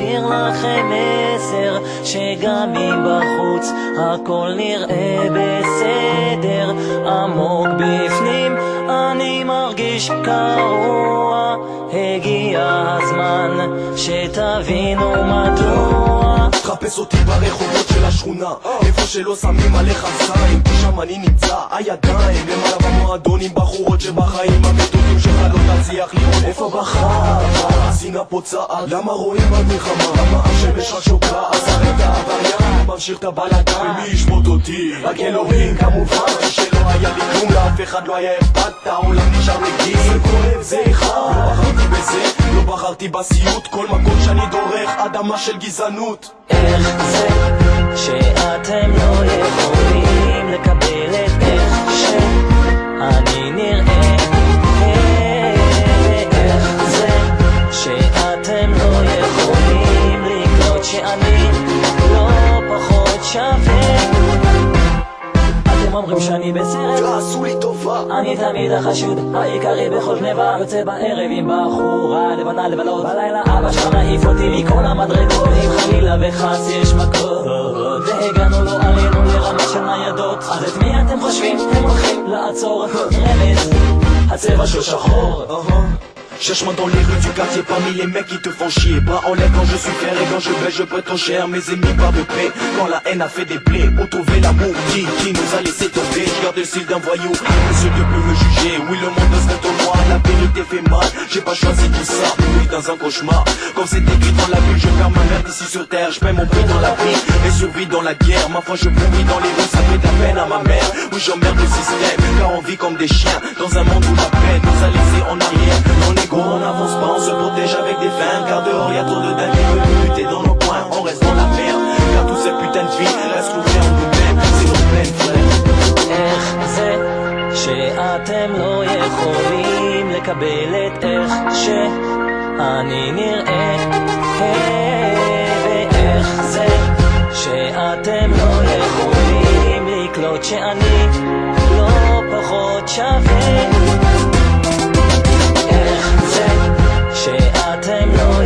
להעביר לכם מסר שגם מבחוץ הכל נראה בסדר, עמוק בפנים אני מרגיש קרוע, הגיע הזמן שתבינו מדוע. חפש אותי ברחובות של השכונה, איפה שלא שמים עליך זין, כי שם אני נמצא, הידיים למעלה במועדונים, בחורות שבחיים המתוקים שלך לא תצליח לראות. איפה בחר? השנאה פוצעת, למה רואים במלחמה? למה השמש רק שוקעת? עזר את העבריין, ממשיך את הבלגן, ומי ישפוט אותי? רק אלוהים כמובן, שלא היה לי כלום, לאף אחד לא היה אכפת, העולם נשאר נגדי, זה כואב, זה אחד. לא בחרתי בזה, לא בחרתי בסיוט, כל מקום שאני דורך, אדמה של גזענות. איך זה שאתם לא יכולים לקבל את איך שאני נראה? איך זה שאתם לא יכולים לקלוט שאני לא פחות שווה? אתם אומרים שאני בסרט, תעשו לי טובה, אני תמיד החשוד העיקרי בכל גניבה, יוצא בערב עם בחורה לבנה לבלות, בלילה אבא שלך נעיף אותי מכל המדרגות, אם חלילה וחס יש מכות והגענו לא עלינו לרמה של ניידות, אז את מי אתם חושבים הם הולכים לעצור? רמז, הצבע של שחור. 6 mois dans les rues du quartier parmi les mecs qui te font chier. Bras en l'air quand je suis fier et quand je baisse je prétends cher. Mes ennemis parlent de paix quand la haine a fait des plaies. Pour trouver l'amour qui nous a laissé tomber. Je garde le style d'un voyou, monsieur Dieu peut me juger. Oui le monde serait au noir, la vérité fait mal. J'ai pas choisi tout ça, oui dans un cauchemar. Comme c'est écrit dans la Bible, je perds ma merde ici sur terre. Je paie mon prix dans la vie et survis dans la guerre. Ma foi je pourris dans les rues, ça fait de la peine à ma mère. Oui j'emmerde le système, car on vit comme des chiens dans un monde où la peine nous a laissé en arrière. Non les gros on n'avance pas, on se protège avec des fins. Car dehors y'a trop de dingues qui veulent lutter dans nos coins. On reste dans la merde, car tous ces putains de vies restent couverts en nous-mêmes. C'est nos pleines frères. איך זה שאתם לא יכולים לקבל את איך שאני נראה? ואיך זה שאתם לא יכולים לקלוט שאני לא פחות שווה? איך זה שאתם לא